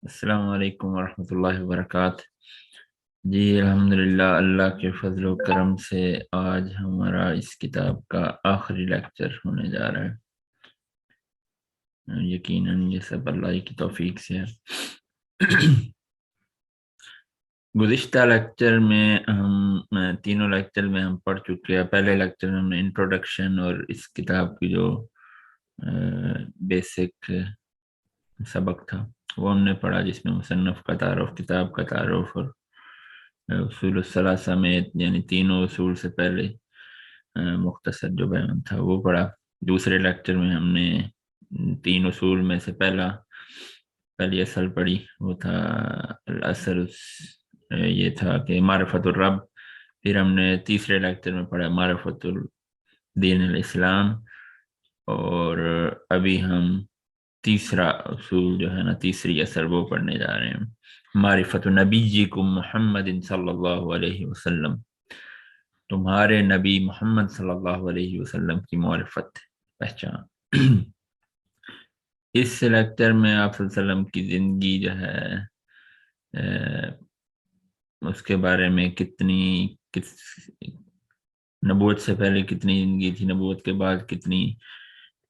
السلام علیکم ورحمۃ اللہ وبرکاتہ۔ جی الحمدللہ، اللہ کے فضل و کرم سے آج ہمارا اس کتاب کا آخری لیکچر ہونے جا رہا ہے۔ یقیناً یہ سب اللہ کی توفیق سے ہے۔ گزشتہ لیکچر میں تینوں لیکچر میں ہم پڑھ چکے ہیں۔ پہلے لیکچر میں ہم نے انٹروڈکشن اور اس کتاب کی جو بیسک سبق تھا وہ ہم نے پڑھا، جس میں مصنف کا تعارف، کتاب کا تعارف اور اصول الثلاثہ میں یعنی تینوں اصول سے پہلے مختصر جو بیان تھا وہ پڑھا۔ دوسرے لیکچر میں ہم نے تین اصول میں سے پہلی اصل پڑھی، وہ تھا الاصل، یہ تھا کہ معرفت الرب۔ پھر ہم نے تیسرے لیکچر میں پڑھا معرفت الدین الاسلام، اور ابھی ہم تیسرا اصول جو ہے نا، تیسری اصل وہ پڑھنے جا رہے ہیں، معرفت نبیکم محمد صلی اللہ علیہ وسلم، تمہارے نبی محمد صلی اللہ علیہ وسلم کی معرفت، پہچان۔ اس لیکچر میں آپ صلی اللہ علیہ وسلم کی زندگی جو ہے اس کے بارے میں نبوت سے پہلے کتنی زندگی تھی، نبوت کے بعد کتنی،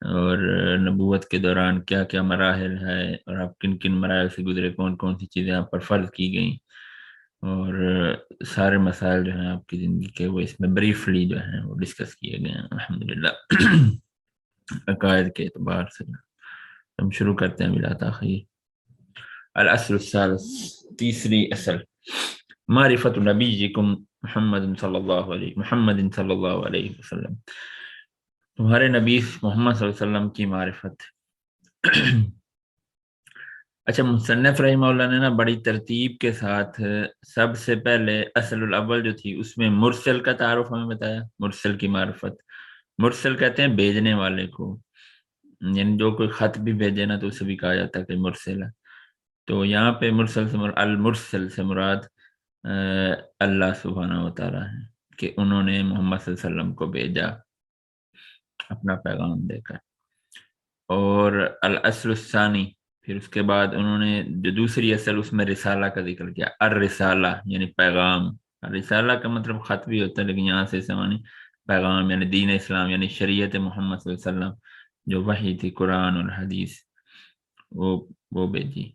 اور نبوت کے دوران کیا کیا مراحل ہے، اور آپ کن کن مراحل سے گزرے، کون کون سی چیزیں آپ پر فرض کی گئیں، اور سارے مسائل جو ہیں آپ کی زندگی کے وہ اس میں بریفلی جو ہیں وہ ڈسکس کیے گئے ہیں الحمدللہ۔ عقائد کے اعتبار سے ہم شروع کرتے ہیں بلا تاخیر۔ الاصل الثالث، تیسری اصل، معرفت نبیکم محمد صلی اللہ علیہ وسلم، تمہارے نبی محمد صلی اللہ علیہ وسلم کی معرفت۔ اچھا، مصنف رحمہ اللہ نے نا بڑی ترتیب کے ساتھ سب سے پہلے اصل الاول جو تھی اس میں مرسل کا تعارف ہمیں بتایا، مرسل کی معرفت۔ مرسل کہتے ہیں بھیجنے والے کو، یعنی جو کوئی خط بھی بھیجے نا تو اسے بھی کہا جاتا ہے کہ مرسل ہے۔ تو یہاں پہ المرسل سے مراد اللہ سبحانہ و تعالیٰ ہے، کہ انہوں نے محمد صلی اللہ علیہ وسلم کو بھیجا اپنا پیغام دے کر۔ اور الاصل الثانی، پھر اس کے بعد انہوں نے جو دوسری اصل اس میں رسالہ کا ذکر کیا، الرسالہ یعنی پیغام۔ رسالہ کا مطلب خط بھی ہوتا ہے، لیکن یہاں سے سمانی پیغام یعنی دین اسلام، یعنی شریعت محمد صلی اللہ علیہ وسلم جو وحی تھی، قرآن اور حدیث، وہ بھیجی۔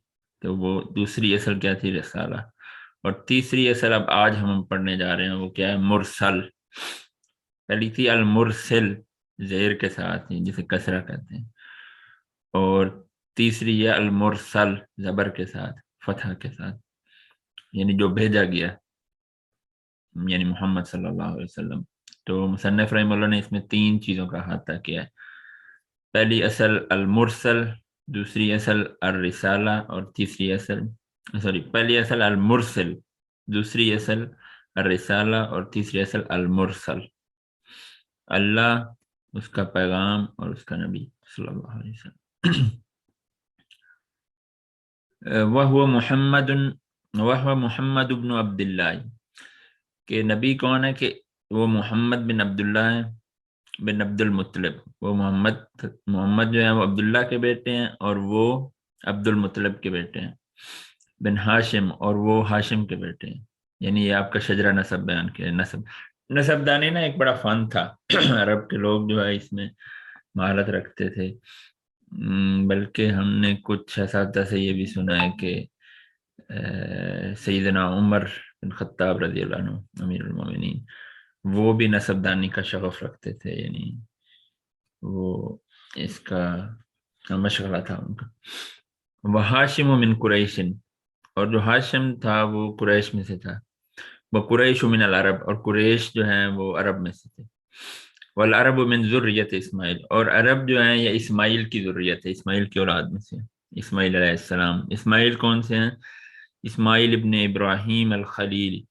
تو وہ دوسری اصل کیا تھی، رسالہ۔ اور تیسری اصل اب آج ہم پڑھنے جا رہے ہیں وہ کیا ہے، مرسل۔ پہلی تھی المرسل زیر کے ساتھ، جسے کسرہ کہتے ہیں، اور تیسری ہے المرسل زبر کے ساتھ، فتح کے ساتھ، یعنی جو بھیجا گیا، یعنی محمد صلی اللہ علیہ وسلم۔ تو مصنف رحمہ اللہ نے اس میں تین چیزوں کا احاطہ کیا ہے، پہلی اصل المرسل، دوسری اصل الرسالہ، اور پہلی اصل المرسل، دوسری اصل الرسالہ، اور تیسری اصل المرسل، اللہ، اس کا پیغام اور اس کا نبی صلی اللہ علیہ وسلم۔ وَهُوَ محمد بن عبداللہ، کہ نبی کون ہے، کہ وہ محمد بن عبداللہ ہیں، بن عبد المطلب۔ وہ محمد جو ہیں وہ عبداللہ کے بیٹے ہیں، اور وہ عبد المطلب کے بیٹے ہیں، بن ہاشم، اور وہ ہاشم کے بیٹے ہیں۔ یعنی یہ آپ کا شجرہ نسب بیان کیا، نسب دانی نا ایک بڑا فن تھا، عرب کے لوگ جو ہے اس میں مہارت رکھتے تھے، بلکہ ہم نے کچھ اساتذہ سے یہ بھی سنا ہے کہ سیدنا عمر بن خطاب رضی اللہ عنہ امیر المومنین، وہ بھی نسب دانی کا شغف رکھتے تھے، یعنی وہ اس کا مشغلہ تھا ان کا۔ وہ ہاشم من قریش، اور جو ہاشم تھا وہ قریش میں سے تھا، وہ قریش من العرب، اور قریش جو ہیں وہ عرب میں سے تھے، والعرب من ذریت اسماعیل، اور عرب جو ہیں یہ اسماعیل کی ذریت ہے، اسماعیل کی اولاد میں سے، اسماعیل علیہ السلام۔ اسماعیل کون سے ہیں، اسماعیل ابن ابراہیم الخلیل،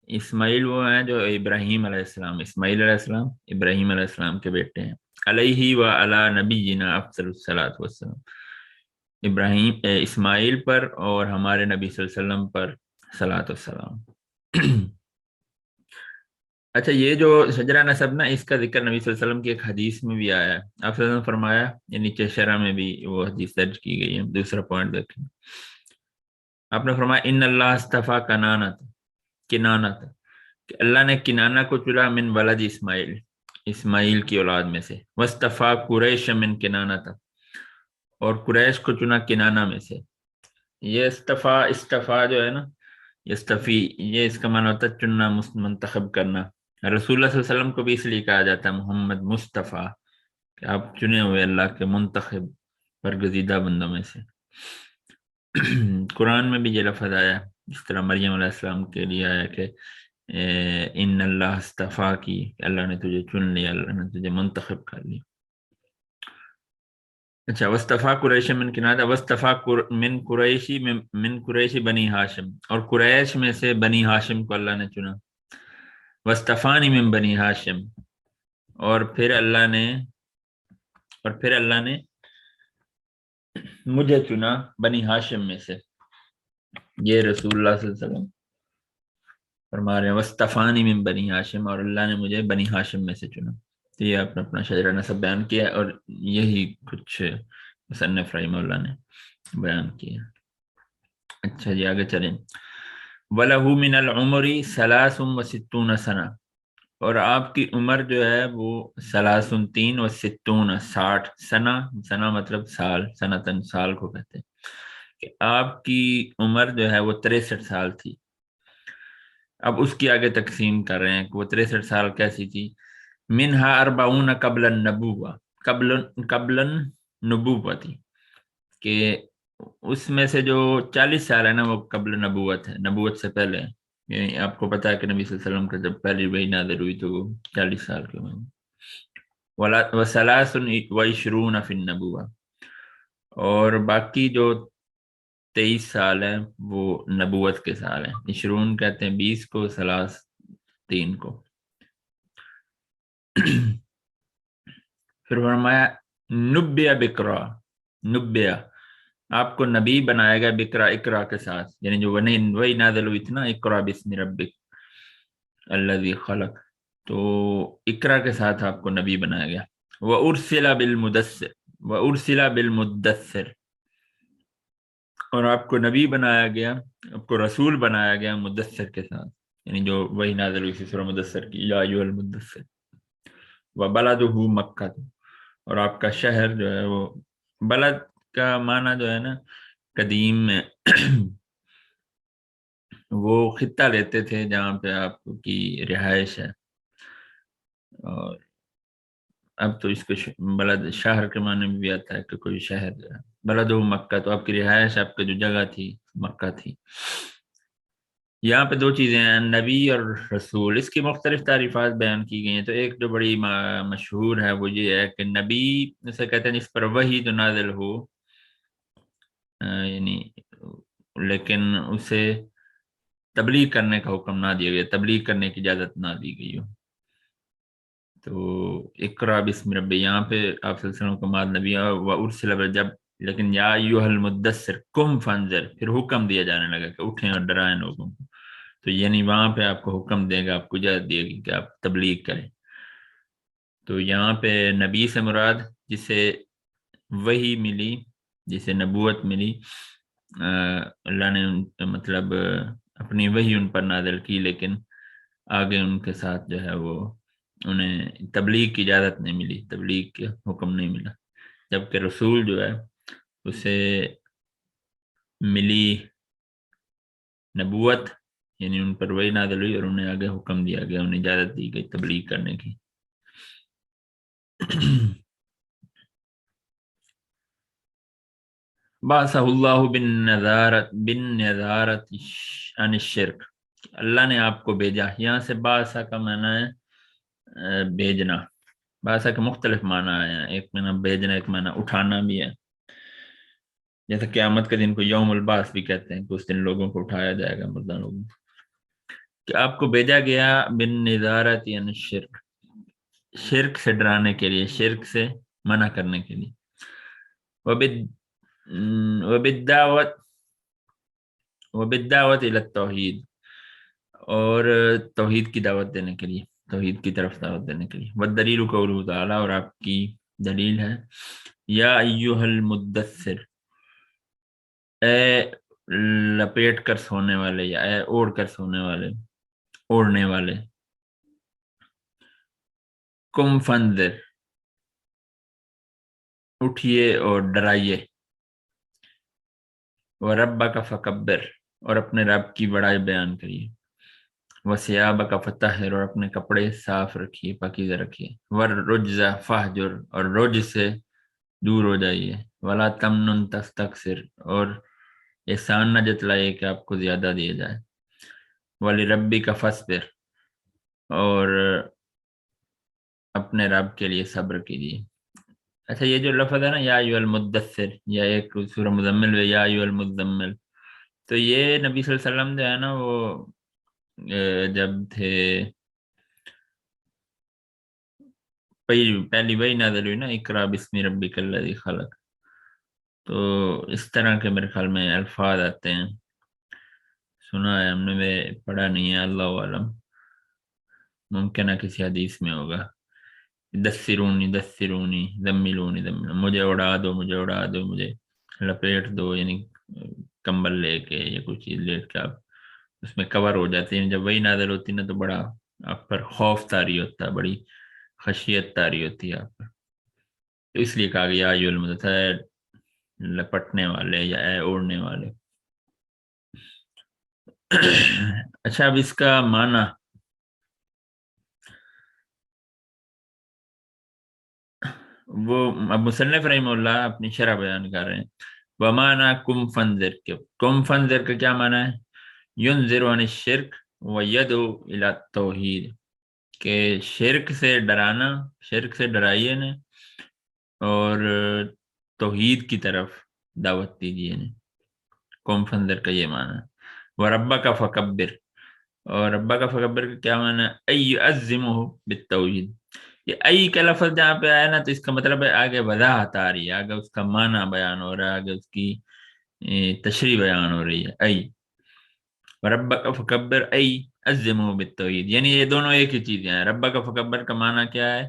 اسماعیل وہ ہیں جو ابراہیم علیہ السلام، اسماعیل علیہ السلام ابراہیم علیہ السلام کے بیٹے ہیں، علیہ و علی نبینا افضل الصلاۃ والسلام، اسماعیل پر اور ہمارے نبی صلی اللہ علیہ وسلم پر صلاۃ والسلام۔ اچھا، یہ جو شجرہ نسب نا، اس کا ذکر نبی صلی اللہ علیہ وسلم کی ایک حدیث میں بھی آیا ہے۔ آپ صلی اللہ علیہ وسلم فرمایا، یہ نیچے شرح میں بھی وہ حدیث درج کی گئی ہے، دوسرا پوائنٹ دیکھیں، آپ نے فرمایا ان اللہ استفا کنانہ کہ اللہ نے کنانہ کو چنا من ولد اسماعیل، اسماعیل کی اولاد میں سے، واستفا قریش من کنانہ اور قریش کو چنا کنانہ میں سے۔ یہ استفا جو ہے نا، یستفی، یہ اس کا معنی ہوتا ہے چننا، منتخب کرنا۔ رسول اللہ صلی اللہ علیہ وسلم کو بھی اس لیے کہا جاتا ہے محمد مصطفیٰ، کہ آپ چنے ہوئے اللہ کے منتخب برگزیدہ بندوں میں سے۔ قرآن میں بھی یہ لفظ آیا، جس طرح مریم علیہ السلام کے لیے آیا کہ ان اللہ استفا کی، اللہ نے تجھے چن لیا، اللہ نے تجھے منتخب کر لیا۔ اچھا، وصطفیٰ قریش من کنانہ، وصطفیٰ من قریشی بنی ہاشم، اور قریش میں سے بنی ہاشم کو اللہ نے چنا۔ وصطفانی من بنی ہاشم، اور پھر اللہ نے مجھے چنا بنی ہاشم میں سے۔ یہ رسول اللہ صلی اللہ علیہ وسلم فرما رہے ہیں وصطفانی من بنی ہاشم، اور اللہ نے مجھے بنی ہاشم میں سے چنا۔ تو یہ آپ نے اپنا شجرہ نسب بیان کیا، اور یہی کچھ مصنف رحمہ اللہ نے بیان کیا۔ اچھا جی، آگے چلیں۔ وَلَهُ مِنَ الْعُمُرِ 63 سنہ، اور آپ کی عمر جو ہے وہ 63 و 60 60 سنہ، سنہ مطلب سال، سنتن سال کو کہتے ہیں، کہ آپ کی عمر جو ہے وہ 63 سال تھی۔ اب اس کی آگے تقسیم کر رہے ہیں کہ وہ 63 سال کیسی تھی۔ منہا 40 قبل النبوہ، قبل النبوہ تھی، کہ اس میں سے جو 40 سال ہے نا وہ قبل نبوت ہے، نبوت سے پہلے ہے۔ یعنی آپ کو پتا ہے کہ نبی صلی اللہ علیہ وسلم کا جب پہلی وحی نازل ہوئی تو وہ 40 سال کے ہوئے۔ وَثَلَاثٌ فِي النَّبُوَّةِ، اور باقی جو 23 سال ہیں وہ نبوت کے سال ہیں۔ 20 کہتے ہیں 20 کو، 3 کو۔ پھر فرمایا نبیہ بکرا، نبیہ آپ کو نبی بنایا گیا بکرا، اقرا کے ساتھ، یعنی جو وہی نازل ہوئی تھی نا، اقرا بسم ربک الذی خلق، تو اقرا کے ساتھ آپ کو نبی بنایا گیا۔ وَأُرْسِلَ بِالْمُدَثِّرِ، وَأُرْسِلَ بِالْمُدَّثِّرِ، اور آپ کو نبی بنایا گیا، آپ کو رسول بنایا گیا مدثر کے ساتھ، یعنی جو وہی نازل ہوئی تھی سورہ مدثر کی، یا ایھا المدثر۔ وَبَلَدُهُ مکہ، اور آپ کا شہر جو ہے وہ، بلد کا معنی جو ہے نا قدیم میں وہ خطہ لیتے تھے جہاں پہ آپ کی رہائش ہے، اور اب تو اس کو بلد شہر کے معنی میں بھی آتا ہے کہ کوئی شہر جو ہے۔ بلد مکہ، تو آپ کی رہائش، آپ کی جو جگہ تھی مکہ تھی۔ یہاں پہ 2 چیزیں ہیں، نبی اور رسول، اس کی مختلف تعریفات بیان کی گئی ہیں۔ تو ایک جو بڑی مشہور ہے وہ یہ ہے کہ نبی اسے کہتے ہیں جس پر وحی جو نازل ہو، یعنی لیکن اسے تبلیغ کرنے کا حکم نہ دیا گیا، تبلیغ کرنے کی اجازت نہ دی گئی ہو۔ تو اقرا بسم ربی، یہاں پہ آپ صلی اللہ علیہ وسلم کو ماد نبی و ارسل، جب لیکن یا ایھا المدثر قم فانذر، پھر حکم دیا جانے لگا کہ اٹھیں اور ڈرائیں لوگوں کو، تو یعنی وہاں پہ آپ کو حکم دے گا، آپ کو اجازت دے گی کہ آپ تبلیغ کریں۔ تو یہاں پہ نبی سے مراد جسے وحی ملی، جسے نبوت ملی، اللہ نے مطلب اپنی وحی ان پر نازل کی، لیکن آگے ان کے ساتھ جو ہے وہ انہیں تبلیغ کی اجازت نہیں ملی، تبلیغ کے حکم نہیں ملا۔ جبکہ رسول جو ہے اسے ملی نبوت، یعنی ان پر وحی نازل ہوئی اور انہیں آگے حکم دیا گیا، انہیں اجازت دی گئی تبلیغ کرنے کی۔ بعثہ اللہ بالنذارۃ عن الشرک، اللہ نے آپ کو بھیجا۔ یہاں سے بعثہ کا معنی ہے بھیجنا، بعثہ کے مختلف معنی ہیں، ایک معنی بھیجنا، ایک معنی اٹھانا بھی ہے، جیسے قیامت کے دن کو یوم البعث بھی کہتے ہیں کہ اس دن لوگوں کو اٹھایا جائے گا، مردہ لوگوں کو۔ کہ آپ کو بھیجا گیا بالنذارۃ عن الشرک، شرک سے ڈرانے کے لیے، شرک سے منع کرنے کے لیے، وبالدعوت الی التوحید، اور توحید کی دعوت دینے کے لیے، توحید کی طرف دعوت دینے کے لیے۔ والدلیل قولہ تعالی، اور آپ کی دلیل ہے یا ایھا المدثر، اے لپیٹ کر سونے والے یا اوڑھ کر سونے والے، اوڑھنے والے. کم فنذر، اٹھیے اور ڈرائیے. وَرَبَّكَ فَكَبِّرْ، اور اپنے رب کی بڑائی بیان کریے. وَثِيَابَكَ فَطَهِّرْ، اور اپنے کپڑے صاف رکھیے، پاکیزہ رکھیے. وَالرُّجْزَ فَاهْجُرْ، اور رجز سے دور ہو جائیے. وَلَا تَمْنُنْ تَسْتَكْثِرْ، اور احسان نہ جتلائیے کہ آپ کو زیادہ دیا جائے. وَلِرَبِّكَ فَاصْبِرْ، اور اپنے رب کے لیے صبر کیجیے. اچھا، یہ جو لفظ ہے نا یا ایھا المدثر، یا ایک سورہ مزمل میں یا ایھا المزمل، تو یہ نبی صلی اللہ علیہ وسلم جو ہے نا وہ جب تھے پہلی وہی نازل ہوئی نا، اقرا بسم ربک الذی خلق، تو اس طرح کے میرے خیال میں الفاظ آتے ہیں. سنا ہے ہم نے، پڑھا نہیں ہے، اللہ عالم، ممکن ہے کسی حدیث میں ہوگا. دثرونی دثرونی، زملونی زملونی، مجھے اڑا دو، مجھے اڑا دو، مجھے لپیٹ دو، یعنی کمبل لے کے یا کوئی چیز لیٹ کے آپ اس میں کور ہو جاتے ہیں. جب وہی نازل ہوتی نا تو بڑا آپ پر خوف طاری ہوتا ہے، بڑی خشیت طاری ہوتی ہے آپ پر. تو اس لیے کہا گیا یا المدثر، لپٹنے والے یا اے اوڑھنے والے. اچھا، اب اس کا معنی وہ اب مصنف رحمہ اللہ اپنی شرح بیان کر رہے ہیں. ومانا کم فنذر، کے کم فنذر کا کیا معنی ہے؟ ینذر عن الشرک ویدعو الی التوحید، کہ شرک سے ڈرانا، شرک سے ڈرائیے نے اور توحید کی طرف دعوت دیجیے نے. قوم فنذر کا یہ معنی ہے. وَرَبَّكَ فَكَبِّرْ، اور ربا کا فکبر کا کیا معنی ہے؟ ای عظمہ بالتوحید. یہ ای کا لفظ جہاں پہ آیا نا تو اس کا مطلب ہے آگے وضاحت آ رہی ہے، آگے اس کا معنی بیان ہو رہا ہے، آگے اس کی تشریح بیان ہو رہی ہے. ای ربا کا فکبر ای عظمہ بالتوحید، یعنی یہ دونوں ایک ہی چیزیں ہیں. ربا کا فکبر کا معنی کیا ہے؟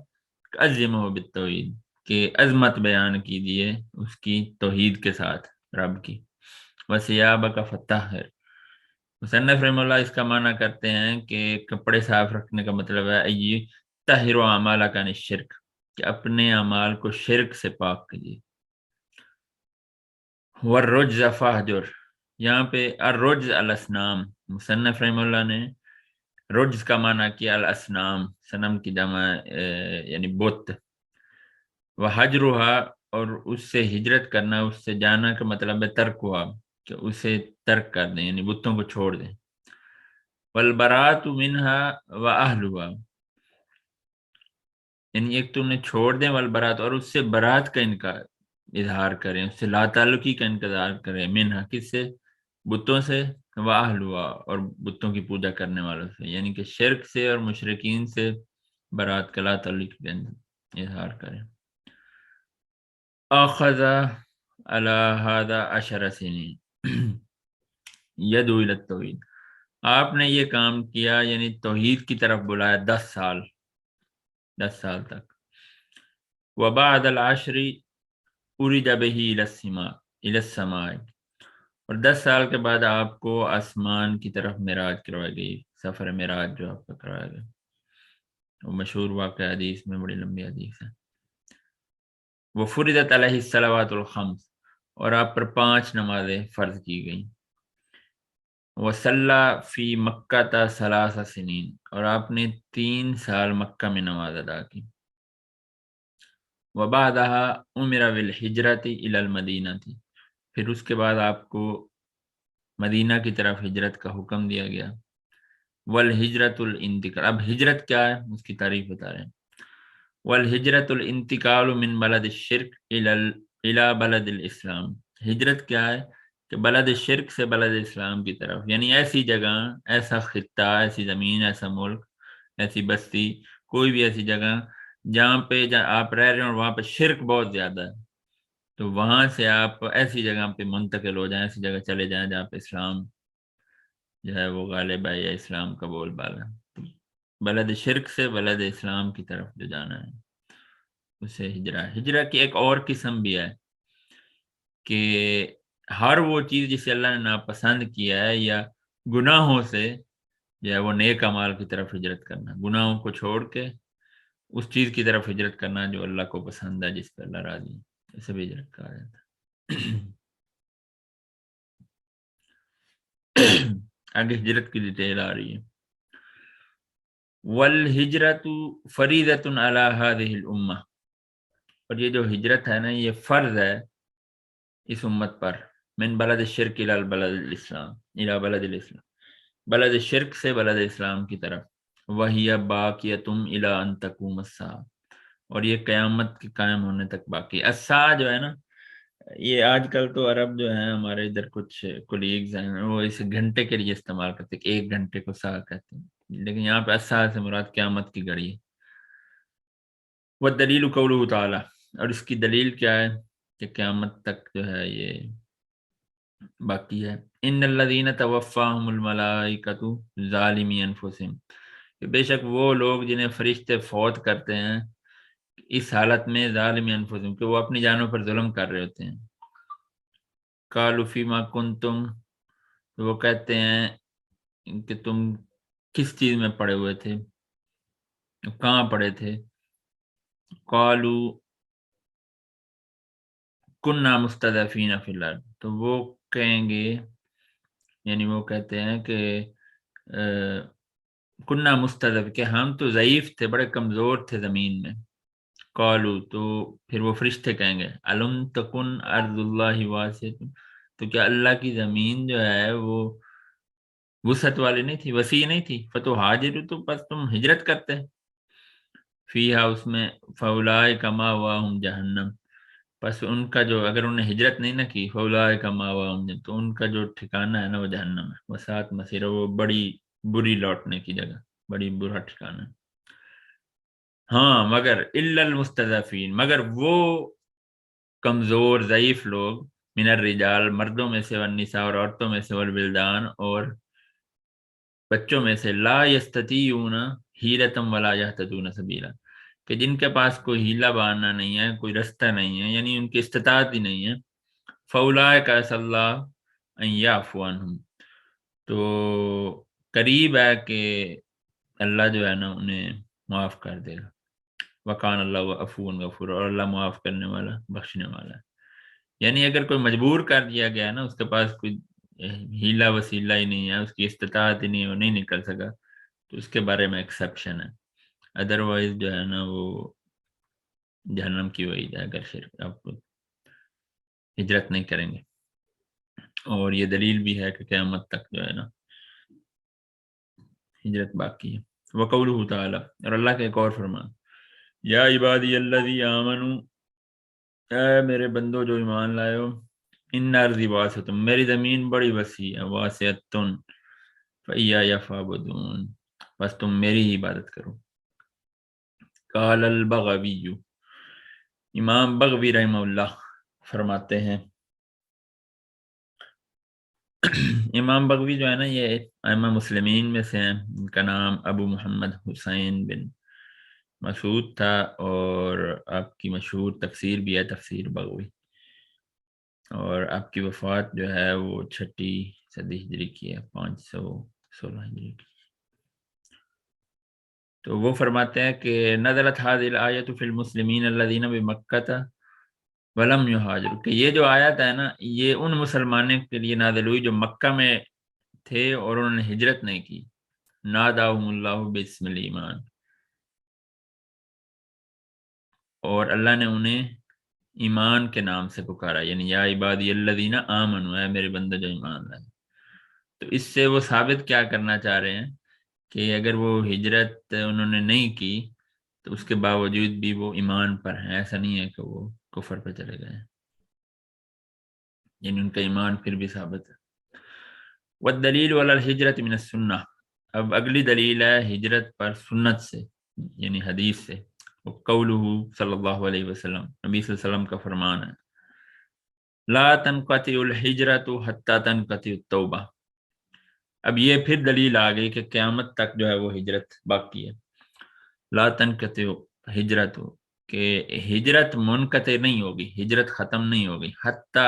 عظمہ بالتوحید، کہ عظمت بیان کیجیے اس کی توحید کے ساتھ، رب کی. وَثِيَابَكَ فَطَهِّرْ، مصنف رحمہ اللہ اس کا معنی کرتے ہیں کہ کپڑے صاف رکھنے کا مطلب ہے طاہر اعمالک عن الشرک، کہ اپنے اعمال کو شرک سے پاک کیجیے. والرجز فاہجر، یہاں پہ الرجز الاسنام، مصنف رحمہ اللہ نے رجز کا معنی کیا الاسنام، صنم کی جمع یعنی بت. وحجرها، اور اس سے ہجرت کرنا، اس سے جانا کا مطلب ہے ترک ہوا، کہ اسے ترک کر دیں، یعنی بتوں کو چھوڑ دیں. والبراءۃ منها واہلها، یعنی ایک تو انہیں چھوڑ دیں، والبراءۃ، اور اس سے برات کا انکار اظہار کریں، اس سے لا تعلقی کا انتظار کریں. منها، کس سے؟ بتوں سے. واہلها، اور بتوں کی پوجا کرنے والوں سے، یعنی کہ شرک سے اور مشرکین سے برات کا، لا تعلقی کا اظہار کریں. اخذ علی هذا 10 سنین یدعو الی التوحید، آپ نے یہ کام کیا یعنی توحید کی طرف بلایا 10 سال، 10 سال تک. وبعد العشر ارج به الی السماء، اور 10 سال کے بعد آپ کو آسمان کی طرف معراج کروائی گئی، سفر معراج جو آپ کا کرایا گیا. وہ مشہور واقعہ حدیث میں، بڑی لمبی حدیث ہے. وفرضت علیہ الصلوات الخمس، اور آپ پر 5 نمازیں فرض کی گئیں. وصلی فی مکہ تا 3 سنین، اور آپ نے 3 سال مکہ میں نماز ادا کی. وبعدها امر بالہجرت الی المدینہ، پھر اس کے بعد آپ کو مدینہ کی طرف ہجرت کا حکم دیا گیا. والہجرت الانتقال، اب ہجرت کیا ہے اس کی تعریف بتا رہے ہیں. والہجرت الانتقال من بلد الشرک الی بلد الاسلام، ہجرت کیا ہے؟ کہ بلد شرک سے بلد اسلام کی طرف، یعنی ایسی جگہ، ایسا خطہ، ایسی زمین، ایسا ملک، ایسی بستی، کوئی بھی ایسی جگہ جہاں پہ آپ رہ رہے ہیں اور وہاں پہ شرک بہت زیادہ ہے، تو وہاں سے آپ ایسی جگہ پہ منتقل ہو جائیں، ایسی جگہ چلے جائیں جہاں پہ اسلام جو ہے وہ غالب ہے، یا اسلام کا بول بالا. بلد شرک سے بلد اسلام کی طرف جو جانا ہے اسے ہجرہ. ہجرہ کی ایک اور قسم بھی ہے کہ ہر وہ چیز جسے اللہ نے ناپسند کیا ہے یا گناہوں سے جو ہے وہ نیک اعمال کی طرف ہجرت کرنا، گناہوں کو چھوڑ کے اس چیز کی طرف ہجرت کرنا جو اللہ کو پسند ہے، جس پہ اللہ راضی ہے، اسے بھی ہجرت کہا جاتا ہے۔ آگے ہجرت کی ڈیٹیل آ رہی ہے۔ والہجرت فریضۃ علی ہذہ الامہ، اور یہ جو ہجرت ہے نا یہ فرض ہے اس امت پر، من بلد الشرک الی بلد الاسلام، الی بلد الاسلام، بلد شرک سے بلد اسلام کی طرف، وہی باقیۃ الی ان تقوم الساعہ، اور یہ قیامت کے قائم ہونے تک باقی۔ الساعہ جو ہے نا، یہ آج کل تو عرب جو ہیں ہمارے ادھر کچھ کولیگز ہیں وہ اسے گھنٹے کے لیے استعمال کرتے ہیں کہ ایک گھنٹے کو ساعہ کہتے ہیں، لیکن یہاں پہ الساعہ سے مراد قیامت کی گھڑی ہے۔ والدلیل قولہ تعالی، اور اس کی دلیل کیا ہے کہ قیامت تک جو ہے یہ باقی ہے۔ ان الذین توفاہم الملائکۃ ظالمی انفسہم، کہ بے شک وہ لوگ جنہیں فرشتے فوت کرتے ہیں اس حالت میں ظالمی انفسہم، کہ وہ اپنی جانوں پر ظلم کر رہے ہوتے ہیں۔ قالوا فیما کنتم، تو وہ کہتے ہیں کہ تم کس چیز میں پڑے ہوئے تھے، کہاں پڑے تھے۔ قالوا کننا مستضعفین فی الارض، تو وہ کہیں گے، یعنی وہ کہتے ہیں کہ کننا مستضعف، کہ ہم تو ضعیف تھے، بڑے کمزور تھے زمین میں۔ قالوا، تو پھر وہ فرشتے کہیں گے الم تکن ارض اللہ واسعۃ، تو کیا اللہ کی زمین جو ہے وہ وسعت والی نہیں تھی، وسیع نہیں تھی، فتحاجروا، تو بس تم ہجرت کرتے، فیہا، اس میں، فاولئک مأواہم جہنم، پس ان کا جو، اگر انہیں ہجرت نہیں نہ کی، فاولئک مأواہم جہنم، تو ان کا جو ٹھکانہ ہے نا وہ جہنم ہے، وساعت مصیرہ، وہ بڑی بری لوٹنے کی جگہ، بڑی برا ٹھکانہ۔ ہاں مگر الا المستضعفین، مگر وہ کمزور ضعیف لوگ، من الرجال، مردوں میں سے، والنساء، اور عورتوں میں سے، والولدان، اور بچوں میں سے، لا یستطیعون حیلۃ ولا یہتدون سبیلا، کہ جن کے پاس کوئی ہیلہ بہانہ نہیں ہے، کوئی رستہ نہیں ہے، یعنی ان کی استطاعت ہی نہیں ہے، فاولئک عسی اللہ ان یعفو عنہم، تو قریب ہے کہ اللہ جو ہے نا انہیں معاف کر دے گا۔ وکان اللہ عفو غفور، اور اللہ معاف کرنے والا، بخشنے والا ہے۔ یعنی اگر کوئی مجبور کر دیا گیا نا، اس کے پاس کوئی ہیلا وسیلہ ہی نہیں ہے، اس کی استطاعت ہی نہیں ہے، وہ نہیں نکل سکا، تو اس کے بارے میں ایکسیپشن ہے، ادروائز جو ہے نا وہ جہنم کی وعید ہے اگر شرک آپ ہجرت نہیں کریں گے۔ اور یہ دلیل بھی ہے کہ قیامت تک جو ہے نا ہجرت باقی ہے۔ وقولہ تعالی، اور اللہ کے ایک اور فرمان، یا عبادی الذی آمنوا، اے میرے بندو جو ایمان لائے ہو، ان ارضی واسعۃ، میری زمین بڑی وسیع ہے، واسعۃ فإیایا فاعبدون، بس تم میری ہی عبادت کرو۔ قال البغوی، امام بغوی رحمہ اللہ فرماتے ہیں، امام بغوی جو ہے نا یہ ائمہ مسلمین میں سے ہیں، ان کا نام ابو محمد حسین بن مسعود تھا، اور آپ کی مشہور تفسیر بھی ہے تفسیر بغوی، اور آپ کی وفات جو ہے وہ 6 صدی ہجری کی ہے، 516 ہجری کی۔ تو وہ فرماتے ہیں کہ نزلت هذه الآیۃ فی المسلمین الذین بمکہ ولم یہاجروا، کہ یہ جو آیت ہے نا یہ ان مسلمانوں کے لیے نازل ہوئی جو مکہ میں تھے اور انہوں نے ہجرت نہیں کی، ناداہم اللہ باسم الایمان، اور اللہ نے انہیں ایمان کے نام سے پکارا، یعنی یا عبادی الذین آمنوا، ہے میرے بندے جو ایمان لائے۔ تو اس سے وہ ثابت کیا کرنا چاہ رہے ہیں کہ اگر وہ ہجرت انہوں نے نہیں کی تو اس کے باوجود بھی وہ ایمان پر ہیں، ایسا نہیں ہے کہ وہ کفر پہ چلے گئے، یعنی ان کا ایمان پھر بھی ثابت ہے۔ والدلیل علی الہجرت من السنہ، اب اگلی دلیل ہے ہجرت پر سنت سے، یعنی حدیث سے، قولہ صلی اللہ علیہ وسلم، نبی صلی اللہ علیہ وسلم کا فرمان ہے، لا تنقطع الحجرت حتی تنقطع التوبہ، اب یہ پھر دلیل آ گئی کہ قیامت تک جو ہے وہ ہجرت باقی ہے۔ لا تنقطع ہجرت، کہ ہجرت منقطع نہیں ہوگی، ہجرت ختم نہیں ہوگی، حتی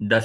10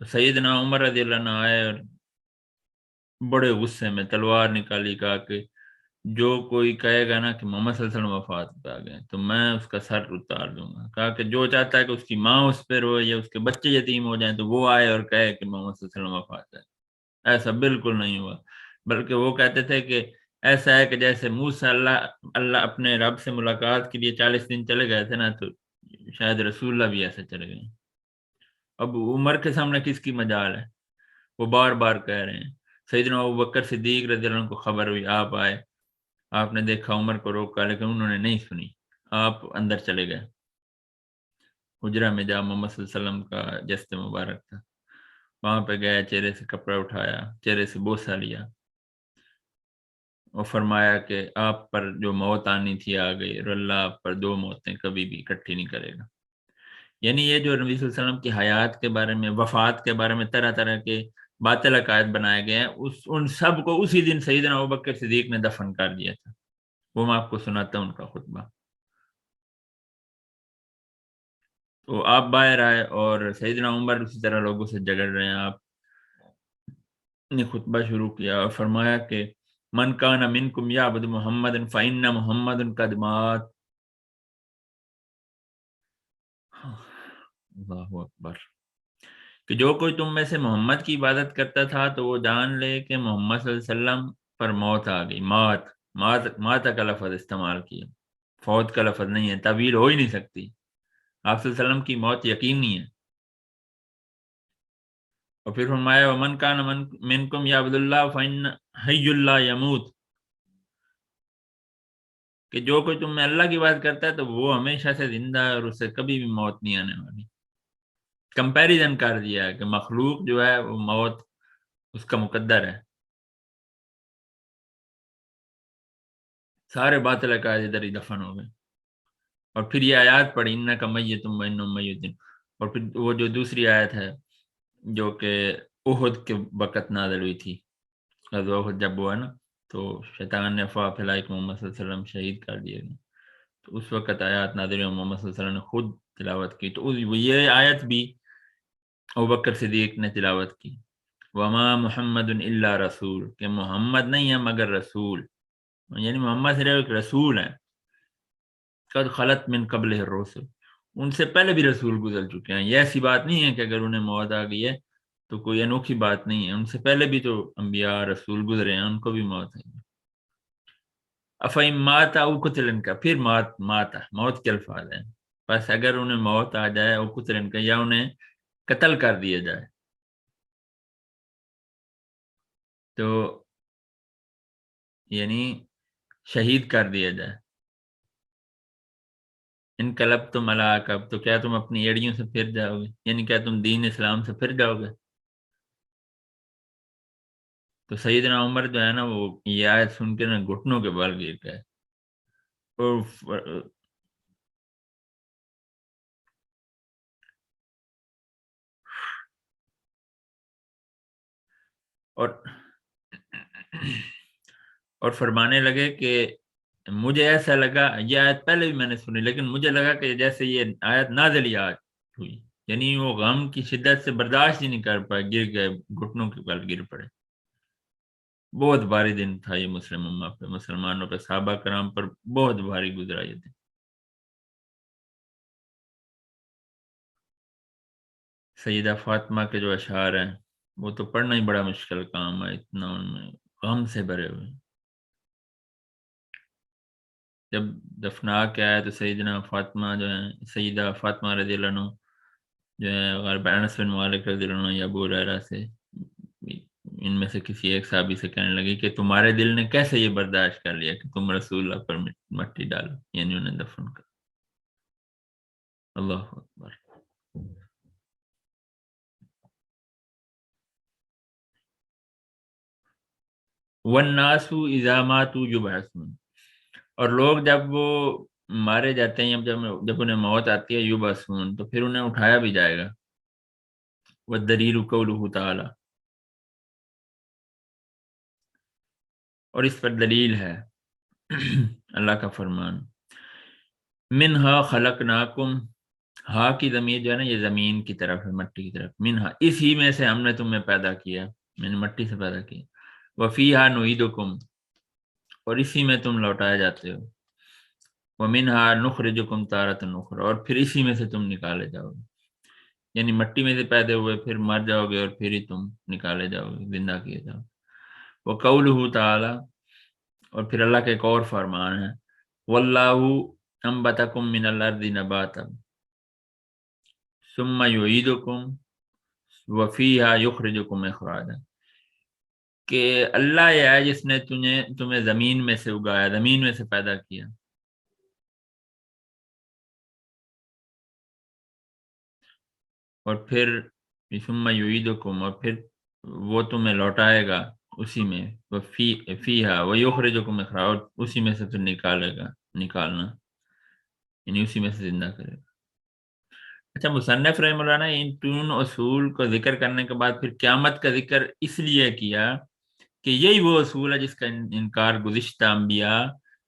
تو سیدنا عمر رضی اللہ عنہ آئے اور بڑے غصے میں تلوار نکالی، کہا کہ جو کوئی کہے گا نا کہ محمد صلی اللہ علیہ وسلم وفات پہ آ گئے تو میں اس کا سر اتار دوں گا۔ کہا کہ جو چاہتا ہے کہ اس کی ماں اس پہ روئے یا اس کے بچے یتیم ہو جائیں تو وہ آئے اور کہے کہ محمد صلی اللہ علیہ وسلم وفات ہے۔ ایسا بالکل نہیں ہوا، بلکہ وہ کہتے تھے کہ ایسا ہے کہ جیسے موسیٰ اللہ اپنے رب سے ملاقات کے لیے 40 دن چلے گئے تھے نا، تو شاید رسول اللہ بھی ایسے چلے گئے۔ اب عمر کے سامنے کس کی مجال ہے؟ وہ بار بار کہہ رہے ہیں۔ سیدنا ابوبکر صدیق رضی اللہ عنہ کو خبر ہوئی، آپ آئے، آپ نے دیکھا عمر کو روکا، لیکن انہوں نے نہیں سنی، آپ اندر چلے گئے۔ حجرہ میں جا محمد صلی اللہ علیہ وسلم کا جسد مبارک تھا، وہاں پہ گیا، چہرے سے کپڑا اٹھایا، چہرے سے بوسہ لیا اور فرمایا کہ آپ پر جو موت آنی تھی آ گئی، اور اللہ آپ پر دو موتیں کبھی بھی اکٹھی نہیں کرے گا۔ یعنی یہ جو نبی صلی اللہ علیہ وسلم کی حیات کے بارے میں، وفات کے بارے میں طرح طرح کے باطل عقائد بنائے گئے ہیں، ان سب کو اسی دن سیدنا ابوبکر صدیق نے دفن کر دیا تھا۔ وہ میں آپ کو سناتا ہوں ان کا خطبہ۔ تو آپ باہر آئے اور سیدنا عمر اسی طرح لوگوں سے جگڑ رہے ہیں، آپ نے خطبہ شروع کیا اور فرمایا کہ من کان منکم یعبد محمد فإن محمد قد مات۔ اللہ اکبر، کہ جو کوئی تم میں سے محمد کی عبادت کرتا تھا تو وہ جان لے کہ محمد صلی اللہ علیہ وسلم پر موت آ گئی۔ مات کا لفظ استعمال کیا، فوت کا لفظ نہیں ہے، تعویل ہو ہی نہیں سکتی۔ آپ صلی اللہ علیہ وسلم کی موت یقینی ہے۔ اور پھر فرمایا ومن کان منکم یعبد اللہ فإن حی اللہ یموت، کہ جو کوئی تم میں اللہ کی بات کرتا ہے تو وہ ہمیشہ سے زندہ ہے اور اسے کبھی بھی موت نہیں آنے والی۔ کمپیریزن کر دیا ہے کہ مخلوق جو ہے وہ موت اس کا مقدر ہے۔ سارے باطل عقائد ادھر ہی دفن ہو گئے۔ اور پھر یہ آیات پڑھی انک میتم وانہم میتون، اور پھر وہ جو دوسری آیت ہے جو کہ احد کے وقت نازل ہوئی تھی، غزوہ احد جب ہوا نا تو شیطان نے افواہ پھیلائی کہ محمد صلی اللہ علیہ وسلم شہید کر دیے گئے، تو اس وقت آیات نازل ہوئی، محمد صلی اللہ علیہ وسلم نے خود تلاوت کی، تو یہ آیت بھی ابوبکر صدیق نے تلاوت کی، وما محمد الا رسول، کہ محمد نہیں ہے مگر رسول، یعنی محمد صرف ایک رسول ہیں، قد خلط من قبل الرسل، ان سے پہلے بھی رسول گزر چکے ہیں۔ یہ ایسی بات نہیں ہے کہ اگر انہیں موت آ گئی ہے تو کوئی انوکھی بات نہیں ہے، ان سے پہلے بھی تو انبیاء رسول گزرے ہیں، ان کو بھی موت ہے۔ افہم مات او قتل کا، پھر موت کے الفاظ ہیں، بس اگر انہیں موت آ جائے او قتل کا، یا انہیں قتل کر دیا جائے تو یعنی شہید کر دیا جائے، انقلب تم علی عقب، تو کیا تم اپنی ایڑیوں سے پھر جاؤ گے، یعنی کیا تم دین اسلام سے پھر جاؤ گے؟ تو سیدنا عمر جو ہے نا وہ یہ آیت سن کے نا گھٹنوں کے بل گر گئے، اور اور اور فرمانے لگے کہ مجھے ایسا لگا، یہ آیت پہلے بھی میں نے سنی لیکن مجھے لگا کہ جیسے یہ آیت نازل ہی آج ہوئی، یعنی وہ غم کی شدت سے برداشت ہی نہیں کر پائے، گر گئے، گھٹنوں کے بل گر پڑے۔ بہت بھاری دن تھا یہ مسلم امہ پہ، مسلمانوں پہ، صحابہ کرام پر بہت بھاری گزرا یہ دن۔ سیدہ فاطمہ کے جو اشعار ہیں وہ تو پڑھنا ہی بڑا مشکل کام ہے، اتنا ان میں غم سے بھرے ہوئے ہیں۔ جب دفنا کے آیا تو سیدنا فاطمہ جو ہیں، سیدہ فاطمہ رضی اللہ عنہ جو ہے غالب انس بن مالک رضی اللہ عنہ یا ابو ہریرہ سے، ان میں سے کسی ایک صحابی سے کہنے لگی کہ تمہارے دل نے کیسے یہ برداشت کر لیا کہ تم رسول اللہ پر مٹی ڈالو، یعنی انہیں دفن کر۔ اللہ اکبر۔ والناس اذا ماتوا یبعثون، اور لوگ جب وہ مارے جاتے ہیں، جب انہیں موت آتی ہے، یبعثون، تو پھر انہیں اٹھایا بھی جائے گا۔ والدلیل قولہ تعالی، اور اس پر دلیل ہے اللہ کا فرمان، منہا خلقناکم، ہا کی ضمیر جو ہے نا یہ زمین کی طرف ہے، مٹی کی طرف، منہا اس ہی میں سے ہم نے تمہیں پیدا کیا، میں نے مٹی سے پیدا کیا، وفیہا نعیدکم اور اسی میں تم لوٹائے جاتے ہو، ومنہا نخرجکم تارۃ اخری اور پھر اسی میں سے تم نکالے جاؤ گے، یعنی مٹی میں سے پیدا ہوئے پھر مر جاؤ گے اور پھر ہی تم نکالے جاؤ گے، زندہ کیے جاؤ گے۔ وقولہ تعالی اور پھر اللہ کا ایک اور فرمان ہے، واللہ انبتکم من الارض نباتا ثم یعیدکم وفیہا یخرجکم اخراجا، کہ اللہ یہ ہے جس نے تمہیں زمین میں سے اگایا، زمین میں سے پیدا کیا، اور پھر ثم یعیدکم اور پھر وہ تمہیں لوٹائے گا اسی میں، فیہا ویخرجکم اخراجا اور اسی میں سے پھر نکالے گا، نکالنا یعنی اسی میں سے زندہ کرے گا۔ اچھا، مصنف رحمہ اللہ نے ان تین اصول کو ذکر کرنے کے بعد پھر قیامت کا ذکر اس لیے کیا کہ یہی وہ اصول ہے جس کا انکار گزشتہ انبیاء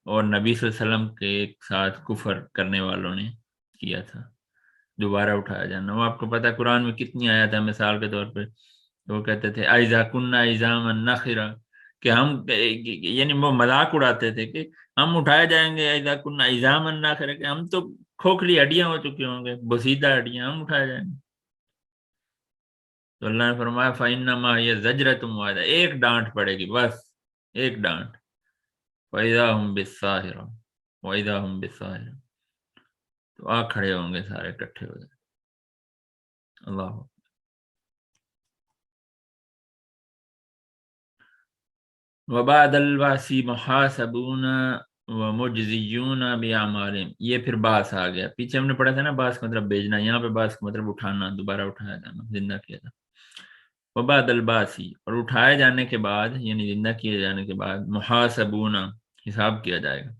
اور نبی صلی اللہ علیہ وسلم کے ساتھ کفر کرنے والوں نے کیا تھا، دوبارہ اٹھایا جانا۔ وہ آپ کو پتہ ہے قرآن میں کتنی آیات ہے، مثال کے طور پہ وہ کہتے تھے اَإِذَا كُنَّا عِظَامًا نَخِرَةً، کہ ہم یعنی وہ مذاق اڑاتے تھے کہ ہم اٹھائے جائیں گے اِذَا كُنَّا عِظَامًا نَخِرَةً، کہ ہم تو کھوکھلی ہڈیاں ہو چکے ہوں گے، بسیدہ ہڈیاں، ہم اٹھائے جائیں گے۔ تو اللہ نے فرمایا فَإِنَّمَا هِيَ زَجْرَةٌ وَاحِدَةٌ، ایک ڈانٹ پڑے گی بس، ایک ڈانٹ، وَإِذَا هُمْ بِالسَّاهِرَةِ وَإِذَا هُمْ بِالسَّاهِرَةِ، تو آ کھڑے ہوں گے سارے اکٹھے ہو جائیں۔ اللہ وبعد البعث محاسبون ومجزیون بأعمالهم، یہ پھر باس آ گیا، پیچھے ہم نے پڑھا تھا نا باس کا مطلب بھیجنا، یہاں پہ باس کا مطلب اٹھانا، دوبارہ اٹھایا جانا، زندہ کیا جانا۔ وبعد البعث اور اٹھائے جانے کے بعد یعنی زندہ کیے جانے کے بعد محاسبون حساب کیا جائے گا،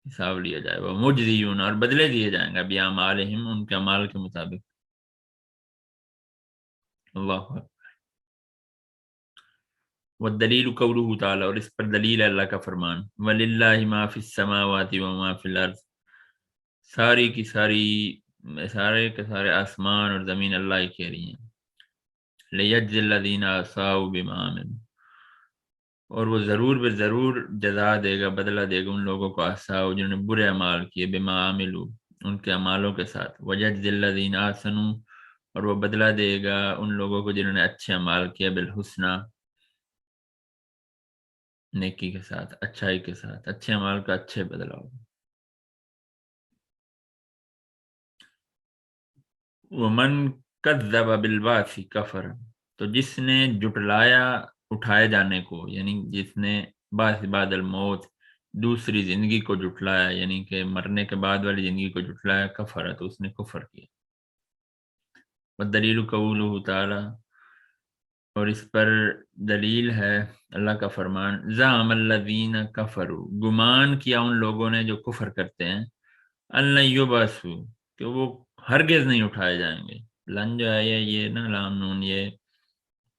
حساب لیا جائے گا، مجزیون اور بدلے دیے جائیں گے بأعمالهم ان کے اعمال کے مطابق۔ اللہ اکبر۔ والدلیل قوله تعالی اور اس پر دلیل ہے اللہ کا فرمان وَلِلَّهِ مَا فِي السَّمَاوَاتِ وَمَا فِي الْأَرْضِ، ساری کی ساری، سارے کے سارے آسمان اور زمین اللہ ہی کہہ رہی ہیں، لِيَجْزِيَ الَّذِينَ أَسَاءُوا بِمَا عَمِلُوا اور وہ ضرور بے ضرور جزا دے گا، بدلہ دے گا ان لوگوں کو اساءوا جنہوں نے برے اعمال کیے، بما عملوا ان کے اعمالوں کے ساتھ، وَيَجْزِيَ الَّذِينَ أَحْسَنُوا اور وہ بدلہ دے گا ان لوگوں کو جنہوں نے اچھے اعمال کیا، بالحسنى نیکی کے ساتھ، اچھائی کے ساتھ، اچھے اعمال کا اچھے بدلہ ہوگا۔ ومن کذب بالبعث کفر، تو جس نے جٹلایا اٹھائے جانے کو، یعنی جس نے بعث بعد الموت دوسری زندگی کو جٹلایا، یعنی کہ مرنے کے بعد والی زندگی کو جٹلایا، کفر تو اس نے کفر کیا۔ والدلیل قولہ تعالی اور اس پر دلیل ہے اللہ کا فرمان زعم الذین کفروا، گمان کیا ان لوگوں نے جو کفر کرتے ہیں، ان لن یبعثوا کہ وہ ہرگز نہیں اٹھائے جائیں گے، لن جو ہے یہ نا لام نون یہ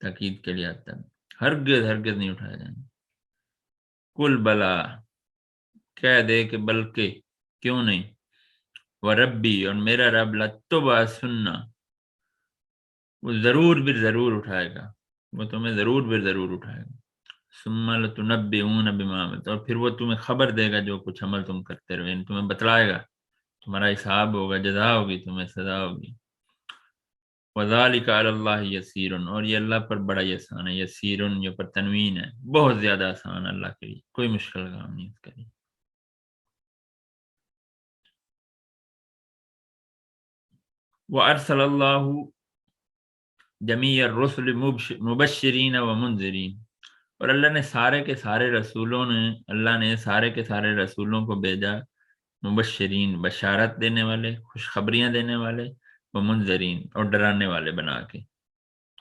تاکید کے لیے آتا ہے، ہرگز ہرگز نہیں اٹھائے جائیں گے۔ کل بلا کہہ دے کہ بلکہ، کیوں نہیں، وربی اور میرا رب لتبعثن وہ ضرور بر ضرور اٹھائے گا، وہ تمہیں ضرور بر ضرور اٹھائے گا، ثم لتنبئون بما عملتم اور پھر وہ تمہیں خبر دے گا جو کچھ عمل تم کرتے رہے، یعنی تمہیں بتلائے گا، تمہارا حساب ہوگا، جزا ہوگی، تمہیں سزا ہوگی۔ وذالک علی اللہ یسیر اور یہ اللہ پر بڑا ہی آسان ہے، یسیر یہ پر تنوین ہے، بہت زیادہ آسان ہے اللہ کے لیے، کوئی مشکل کام نہیں اس کے لیے۔ وارسل اللہ جمیع الرسل مبشرین و منذرین اور اللہ نے سارے کے سارے رسولوں نے، اللہ نے سارے کے سارے رسولوں کو بھیجا، مبشرین بشارت دینے والے، خوشخبریاں دینے والے، و منذرین اور ڈرانے والے بنا کے،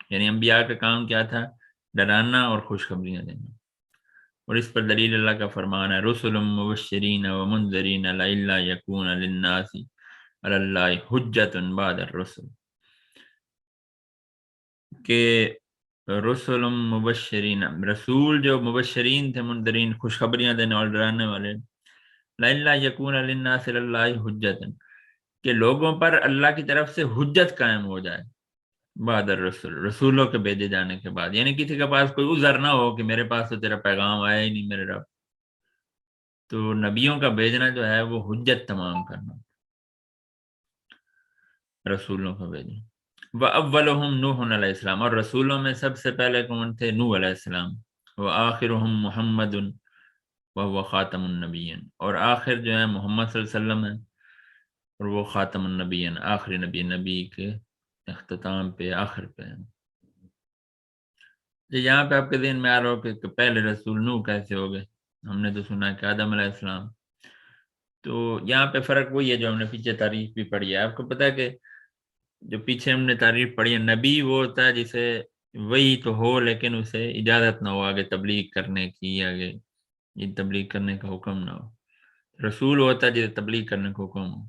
یعنی انبیاء کا کام کیا تھا، ڈرانا اور خوشخبریاں دینا۔ اور اس پر دلیل اللہ کا فرمان ہے رسل مبشرین و منذرین لئلا یکون للناس علی اللہ حجۃ بعد الرسل، کہ رسل مبشرین رسول جو مبشرین تھے، منذرین خوشخبریاں دینے اور ڈرانے والے، لئلا یکون للناس علی اللہ حجۃ کہ لوگوں پر اللہ کی طرف سے حجت قائم ہو جائے بعد الرسول، رسولوں کے بھیجے جانے کے بعد، یعنی کسی کے پاس کوئی عذر نہ ہو کہ میرے پاس تو تیرا پیغام آیا ہی نہیں میرے رب. تو نبیوں کا بھیجنا جو ہے وہ حجت تمام کرنا، رسولوں کا بھیجنا. وَأَوَّلُهُمْ نُوحٌ علیہ السلام، اور رسولوں میں سب سے پہلے کون تھے؟ نوح علیہ السلام. وَآخِرُهُمْ مُحَمَّدٌ وَهُوَ خَاتَمُ النَّبِيِّينَ، اور آخر جو ہے محمد صلی اللہ علیہ وسلم ہے، اور وہ خاتم النبیین، آخری نبی، نبی کے اختتام پہ، آخر پہ ہیں. یہاں پہ آپ کے ذہن میں آ رہا ہو کہ پہلے رسول نوح کیسے ہو گئے؟ ہم نے تو سنا کہ آدم علیہ السلام. تو یہاں پہ فرق وہی ہے جو ہم نے پیچھے تعریف بھی پڑھی ہے. آپ کو پتا ہے کہ جو پیچھے ہم نے تعریف پڑھی ہے، نبی وہ ہوتا ہے جسے وہی تو ہو لیکن اسے اجازت نہ ہو آگے تبلیغ کرنے کی، آگے یہ تبلیغ کرنے کا حکم نہ ہو. رسول ہوتا ہے جسے تبلیغ کرنے کا حکم ہو.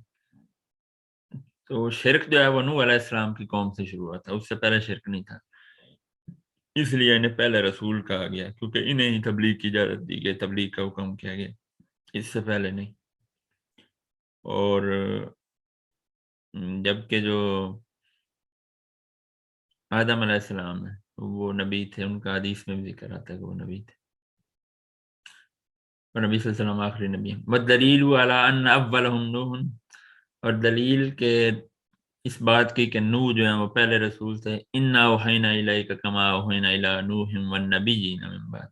تو شرک جو ہے وہ نوح علیہ السلام کی قوم سے شروع ہوا تھا، اس سے پہلے شرک نہیں تھا. اس لیے انہیں پہلے رسول کہا گیا کیونکہ انہیں ہی تبلیغ کی اجازت دی گئی، تبلیغ کا حکم کیا گیا، اس سے پہلے نہیں. اور جبکہ جو آدم علیہ السلام ہے وہ نبی تھے، ان کا حدیث میں بھی ذکر آتا ہے کہ وہ نبی تھے، اور نبی صلی اللہ علیہ وسلم آخری نبی ہیں. والدلیل علی ان اولہم نوح، اور دلیل کے اس بات کی کہ نوح جو ہیں وہ پہلے رسول تھے. انا اوحینا الیک کما اوحینا الی نوح والنبیین من بعد،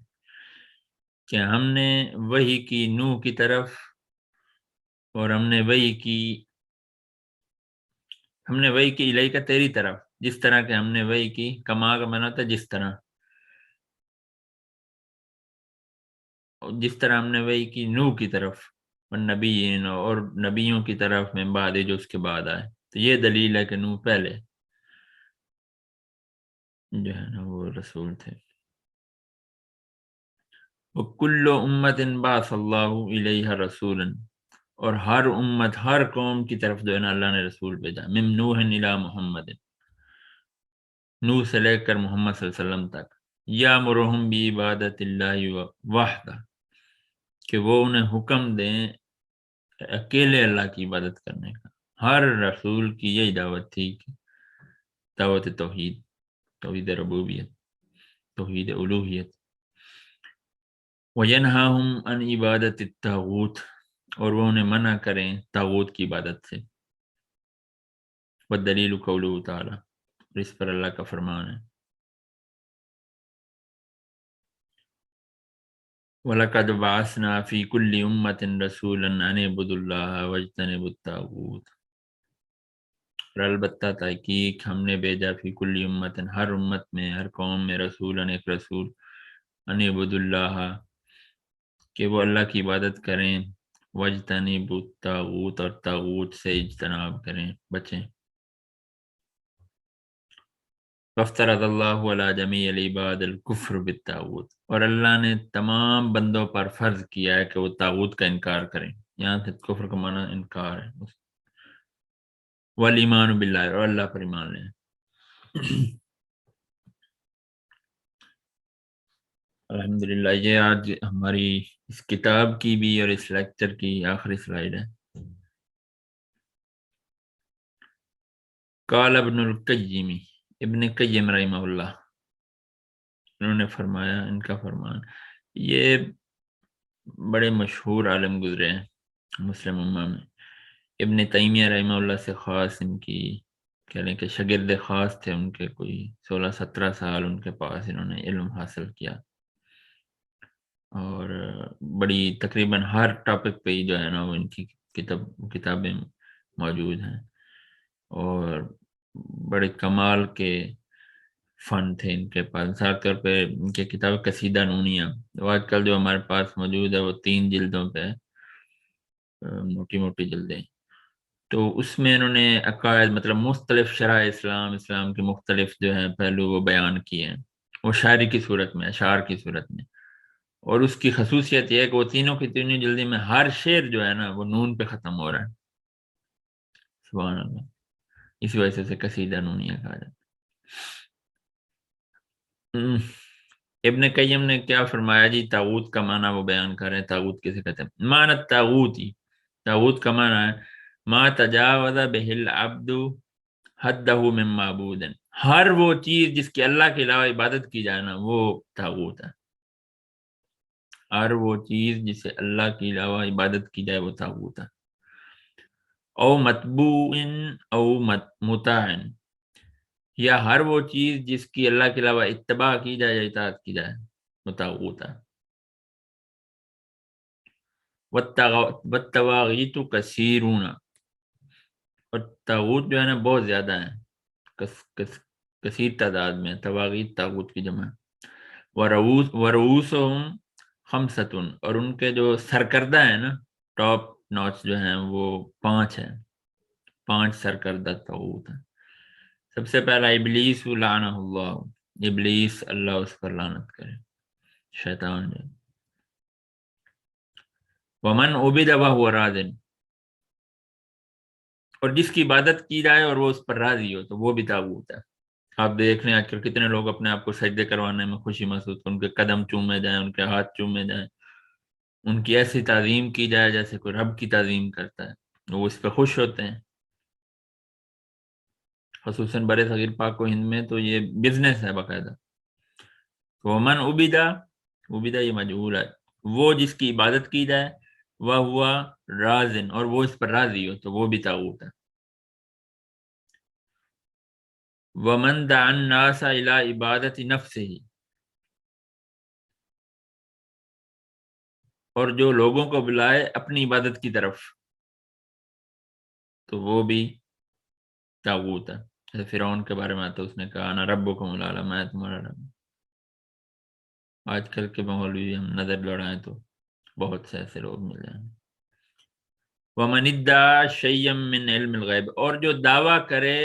کہ ہم نے وحی کی نوح کی طرف، اور ہم نے وحی کی الیک تیری طرف، جس طرح کہ ہم نے وحی کی، کما کا معنی ہوتا ہے جس طرح، جس طرح ہم نے وحی کی نوح کی طرف، والنبیین، اور نبیوں کی طرف، من بعد جو اس کے بعد آئے. تو یہ دلیل ہے کہ نوح پہلے جو ہے نا وہ رسول تھے. وَكُلُّ أُمَّةٍ بَعَثَ اللَّهُ إِلَيْهَا رَسُولًا، اور ہر امت، ہر قوم کی طرف جو ہے نا اللہ نے رسول بھیجا. من نوح الى محمد، نوح سے لے کر محمد صلی اللہ علیہ وسلم تک. یامرہم بعبادۃ اللہ وحدہ، کہ وہ انہیں حکم دیں اکیلے اللہ کی عبادت کرنے کا. ہر رسول کی یہی دعوت تھی کہ دعوت توحید، توحید ربوبیت، توحید الوہیت. وَيَنْهَاهُمْ عَنْ عِبَادَةِ الطَّاغُوتِ، اور وہ انہیں منع کریں طاغوت کی عبادت سے. وَالدَّلِيلُ قَوْلُهُ تَعَالَى، اور اس پر اللہ کا فرمان ہے. وَلَقَدْ بَعَثْنَا فِي كُلِّ أُمَّةٍ رَسُولًا أَنِ اعْبُدُوا اللَّهَ وَاجْتَنِبُوا الطَّاغُوتَ، اور البتہ تحقیق ہم نے بھیجا فی کل امت، ہر امت میں، ہر قوم میں، رسولا، ایک رسول، ان اعبدوا اللہ، کہ وہ اللہ کی عبادت کریں، واجتنبوا الطاغوت، اور طاغوت سے اجتناب کریں، بچیں. فافترض اللہ علی جمیع العباد الکفر بالطاغوت، اور اللہ نے تمام بندوں پر فرض کیا ہے کہ وہ طاغوت کا انکار کریں. یہاں سے کفر کا معنی انکار ہے. والایمان باللہ، اور اللہ پر ایمان لیں. الحمدللہ، یہ آج ہماری اس کتاب کی بھی اور اس لیکچر کی آخری سلائیڈ ہے. قال ابن القیم، ابن قیم رحمہ اللہ، انہوں نے فرمایا، ان کا فرمان، یہ بڑے مشہور عالم گزرے ہیں مسلم امہ میں. ابن تیمیہ رحمہ اللہ سے خاص ان کی کہہ لیں کہ شاگرد خاص تھے، ان کے کوئی 16-17 سال ان کے پاس انہوں نے علم حاصل کیا، اور بڑی تقریباً ہر ٹاپک پہ ہی جو ہے نا وہ ان کی کتابیں موجود ہیں، اور بڑے کمال کے فن تھے ان کے پاس. مثال طور پہ ان کی کتاب قصیدہ نونیہ، وہ آج کل جو ہمارے پاس موجود ہے وہ 3 جلدوں پہ، موٹی موٹی جلدیں. تو اس میں انہوں نے عقائد، مطلب مختلف شرائع اسلام، اسلام کے مختلف جو ہیں پہلو وہ بیان کیے ہیں، وہ شاعری کی صورت میں، اشعار کی صورت میں. اور اس کی خصوصیت یہ ہے کہ وہ تینوں کی تینوں جلدی میں ہر شعر جو ہے نا وہ نون پہ ختم ہو رہا ہے. سبحان اللہ، اسی وجہ سے قصیدہ نونیہ کہا جاتا ہے. ابن قیم نے کیا فرمایا جی؟ طاغوت کا معنی وہ بیان کر رہے ہیں. طاغوت کسے کہتے ہیں؟ معنی طاغوت ہی، طاغوت کا معنی ہے ما تجاوز بہ العبد حدہ من معبود، ہر وہ چیز جس کی اللہ کے علاوہ عبادت کی جائے نا وہ طاغوت ہے، ہر وہ چیز جسے اللہ کے علاوہ عبادت کی جائے وہ طاغوت ہے۔ او متبوع او مطاع، یا ہر وہ چیز جس کی اللہ کے علاوہ اتباع کی جائے یا اطاعت کی جائے وہ طاغوت ہے۔ والطواغیت کثیرون، اور طاغوت جو ہے نا بہت زیادہ ہیں، کثیر تعداد میں، طواغیت طاغوت کی جمع ہے۔ ورؤوسہم خمسۃ، اور ان کے جو سرکردہ ہیں نا، ٹاپ نوچ جو ہیں وہ 5 ہیں، 5 سرکردہ طاغوت ہیں۔ سب سے پہلا ابلیس لعنہ اللہ، ابلیس اللہ اس پر لعنت کرے، شیطان جو۔ ومن عبد وهو راض، اور جس کی عبادت کی جائے اور وہ اس پر راضی ہو تو وہ بھی طاغوت ہے۔ آپ دیکھ لیں آج کل کتنے لوگ اپنے آپ کو سجدے کروانے میں خوشی محسوس، ان کے قدم چومے جائیں، ان کے ہاتھ چومے جائیں، ان کی ایسی تعظیم کی جائے جیسے کوئی رب کی تعظیم کرتا ہے، وہ اس پہ خوش ہوتے ہیں۔ خصوصاً برے صغیر پاک و ہند میں تو یہ بزنس ہے باقاعدہ۔ ومن عبدہ، عبدہ یہ مجہول ہے، وہ جس کی عبادت کی جائے، وہ ہوا رازن، اور وہ اس پر راضی ہو تو وہ بھی طاغوت ہے۔ ومن دعا الناس الى عبادت نفسه، اور جو لوگوں کو بلائے اپنی عبادت کی طرف تو وہ بھی طاغوت ہے۔ جیسے فرعون کے بارے میں آتا ہے، اس نے کہا انا ربکم الاعلی، میں تمہارا رب۔ آج کل کے مولوی ہم نظر لڑائیں تو بہت سے ایسے لوگ مل جائیں۔ ومن ادعى شيئا من علم الغیب، اور جو دعویٰ کرے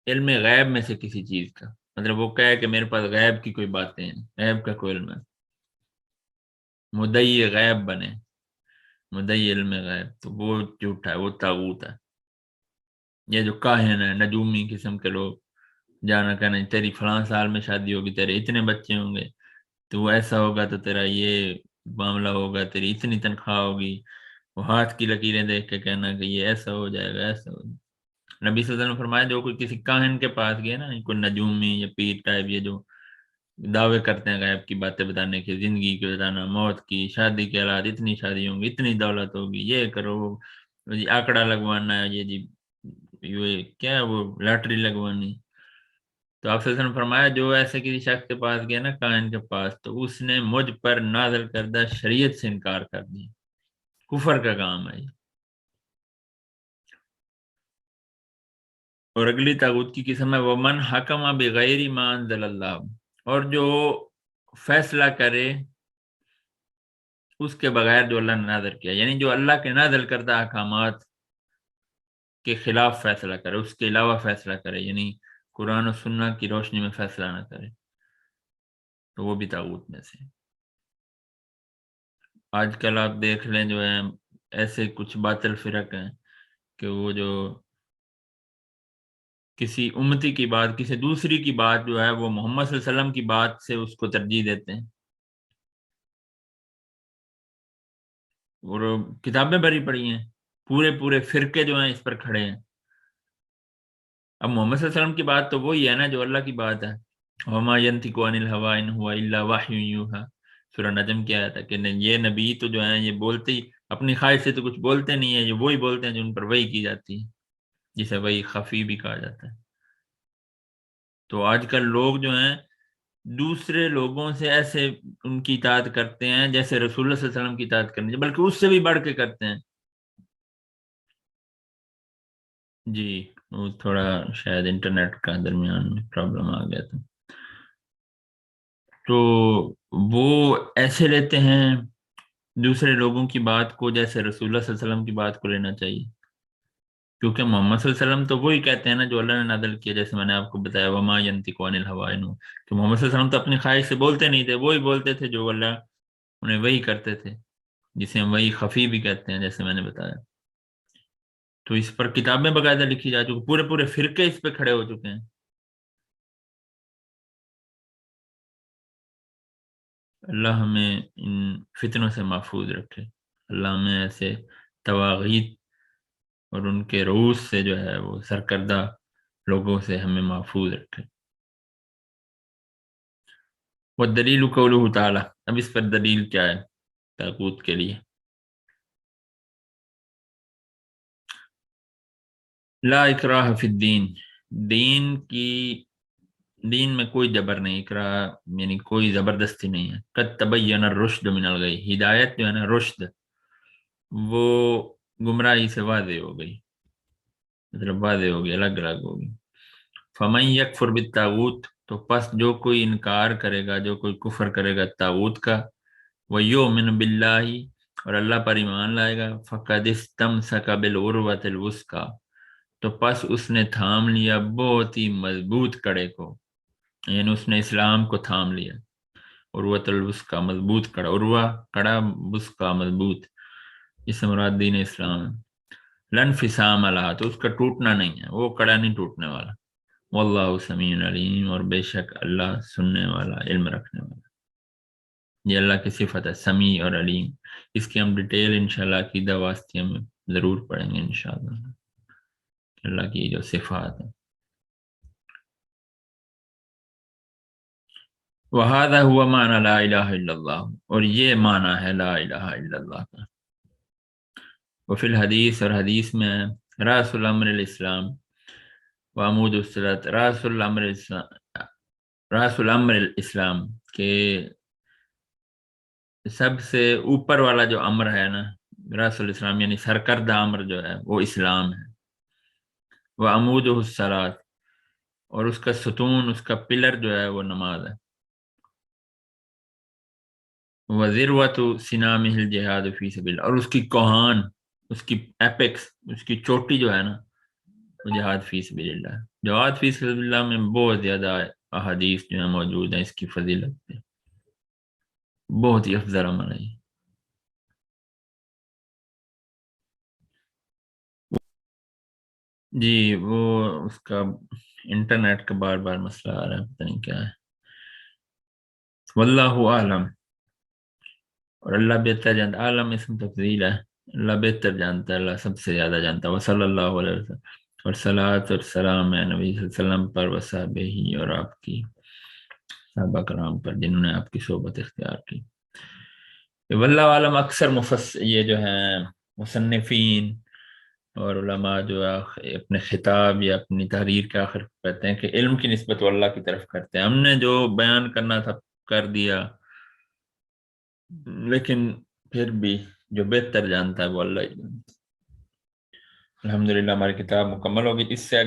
علم غیب میں سے کسی چیز کا، مطلب وہ کہے کہ میرے پاس غیب کی کوئی باتیں ہیں، غیب کا کوئی علم ہے، مدعی غیب بنے، مدعی علم غیب، تو وہ جھوٹا ہے، وہ طاغوت ہے۔ یہ جو کاہن ہے، نجومی قسم کے لوگ، جانا کہ نہیں تیری فلاں سال میں شادی ہوگی، تیرے اتنے بچے ہوں گے، تو ایسا ہوگا تو تیرا یہ معاملہ ہوگا، تیری اتنی تنخواہ ہوگی، وہ ہاتھ کی لکیریں دیکھ کے کہنا کہ یہ ایسا ہو جائے گا، ایسا ہو جائے گا۔ نبی صلی اللہ علیہ وسلم نے فرمایا جو کوئی کسی کاہن کے پاس گیا نا، کوئی نجومی یا پیر ٹائپ، یہ جو دعوے کرتے ہیں غیب کی باتیں بتانے کی، زندگی کی بتانا، موت کی، شادی کے حالات، اتنی شادی ہوں گی، اتنی دولت ہوگی، یہ کرو، جی آنکڑا لگوانا ہے، یہ کیا ہے وہ لاٹری لگوانی، تو آپ صلی اللہ علیہ وسلم نے فرمایا جو ایسے کسی شخص کے پاس گیا نا کاہن کے پاس، تو اس نے مجھ پر نازل کردہ شریعت سے انکار کر دیا، کفر کا کام ہے یہ۔ اور اگلی طاغوت کی قسم ہے ومن حکم بغیر ما انزل اللہ، اور جو فیصلہ کرے اس کے بغیر جو اللہ نے نازل کیا، یعنی جو اللہ کے نازل کردہ احکامات کے خلاف فیصلہ کرے، اس کے علاوہ فیصلہ کرے، یعنی قرآن و سنت کی روشنی میں فیصلہ نہ کرے تو وہ بھی طاغوت میں سے۔ آج کل آپ دیکھ لیں جو ہے ایسے کچھ باطل فرق ہیں کہ وہ جو کسی امتی کی بات، کسی دوسری کی بات جو ہے وہ محمد صلی اللہ علیہ وسلم کی بات سے اس کو ترجیح دیتے ہیں، اور کتابیں بھری پڑی ہیں، پورے پورے فرقے جو ہیں اس پر کھڑے ہیں۔ اب محمد صلی اللہ علیہ وسلم کی بات تو وہی ہے نا جو اللہ کی بات ہے، وما ينطق عن الهوى ان هو الا وحی یوحی، سورہ نجم کیا آیا تھا کہ یہ نبی تو جو ہیں یہ بولتے ہی اپنی خواہش سے تو کچھ بولتے نہیں ہیں، یہ وہی بولتے ہیں جو ان پر وحی کی جاتی ہے، جسے وحی خفی بھی کہا جاتا ہے۔ تو آج کل لوگ جو ہیں دوسرے لوگوں سے ایسے ان کی اطاعت کرتے ہیں جیسے رسول اللہ صلی اللہ علیہ وسلم کی اطاعت کرنی چاہیے، بلکہ اس سے بھی بڑھ کے کرتے ہیں۔ جی وہ تھوڑا شاید انٹرنیٹ کا درمیان میں پرابلم آ گیا تھا، تو وہ ایسے لیتے ہیں دوسرے لوگوں کی بات کو جیسے رسول اللہ صلی اللہ علیہ وسلم کی بات کو لینا چاہیے، کیونکہ محمد صلی اللہ علیہ وسلم تو وہی کہتے ہیں نا جو اللہ نے نازل کیا، جیسے میں نے آپ کو بتایا وما ينطق عن الهوى ان هو، کہ محمد صلی اللہ علیہ وسلم تو اپنی خواہش سے بولتے نہیں تھے، وہی بولتے تھے جو اللہ انہیں وہی کرتے تھے، جسے ہم وہی خفی بھی کہتے ہیں جیسے میں نے بتایا۔ تو اس پر کتابیں باقاعدہ لکھی جا چکی، پورے پورے فرقے اس پہ کھڑے ہو چکے ہیں۔ اللہ ہمیں ان فتنوں سے محفوظ رکھے، اللہ ہمیں ایسے تواغیت اور ان کے رؤوس سے جو ہے وہ سرکردہ لوگوں سے ہمیں محفوظ رکھے۔ والدلیل قولہ تعالی، اب اس پر دلیل کیا ہے طاغوت کے لیے؟ لا اکراہ فی الدین، دین میں کوئی جبر نہیں، اکراہ یعنی کوئی زبردستی نہیں ہے۔ قد تبین الرشد من الغی، ہدایت جو ہے نا رشد، وہ گمراہی سے واضح ہو گئی، مطلب واضح ہو گئی، الگ الگ ہو گئی۔ فمن یکفر بالطاغوت، تو پس جو کوئی انکار کرے گا، جو کوئی کفر کرے گا طاغوت کا، ویؤمن باللہ، اور اللہ پر ایمان لائے گا، فقد استمسک بالعروۃ الوثقی، تو پس اس نے تھام لیا بہت ہی مضبوط کڑے کو، یعنی اس نے اسلام کو تھام لیا، عروۃ الوثقی مضبوط کڑا، عروہ کڑا، وثقی مضبوط، اس سے مراد دین اسلام ہے۔ لن فسام لہا، تو اس کا ٹوٹنا نہیں ہے، وہ کڑا نہیں ٹوٹنے والا۔ واللہ سمیع علیم، اور بے شک اللہ سننے والا، علم رکھنے والا۔ یہ اللہ کی صفت ہے، سمیع اور علیم۔ اس کی ہم ڈیٹیل انشاءاللہ عقیدہ واسطیہ میں ضرور پڑھیں گے انشاءاللہ، اللہ کی جو صفات ہیں۔ وَهَذَا هُوَ مَعْنَى لَا إِلَهَ إِلَّا اللَّهُ، اور یہ معنی ہے لا الہ الا اللہ کا۔ وفی الحدیث، اور حدیث میں راس الامر الاسلام وعمود الصلاۃ، راس الامر الاسلام کہ سب سے اوپر والا جو امر ہے نا، راس الاسلام یعنی سرکردہ امر جو ہے وہ اسلام ہے۔ وعمود الصلاۃ، اور اس کا ستون، اس کا پلر جو ہے وہ نماز ہے۔ وذروۃ سنامہ الجہاد فی سبیل اللہ، اور اس کی کوہان، اس کی ایپیکس، اس کی چوٹی جو ہے نا، وہ جہاد فی سبیل اللہ۔ جہاد فی سبیل اللہ میں بہت زیادہ احادیث جو ہیں موجود ہیں اس کی فضیلت پہ، بہت ہی افضل عمل ہے۔ جی وہ اس کا انٹرنیٹ کا بار بار مسئلہ آ رہا ہے، پتہ نہیں کیا ہے۔ واللہ اعلم، اور اللہ بہتر جانتا، عالم اسم تفضیل ہے، اللہ بہتر جانتا ہے، اللہ سب سے زیادہ جانتا ہے۔ وصلی اللہ علیہ وسلم، اور صلاۃ اور سلام ہے نبی صلی اللہ علیہ وسلم پر، وصحبہ ہی، اور آپ کی صحابہ کرام پر جنہوں نے آپ کی صحبت اختیار کی۔ واللہ عالم، اکثر یہ جو ہیں مصنفین اور علماء جو اپنے خطاب یا اپنی تحریر کے آخر کہتے ہیں کہ علم کی نسبت وہ اللہ کی طرف کرتے ہیں، ہم نے جو بیان کرنا تھا کر دیا، لیکن پھر بھی جو بہتر جانتا ہے وہ اللہ ہی جانتا ہے۔ الحمدللہ ہماری کتاب مکمل ہوگی، اس سے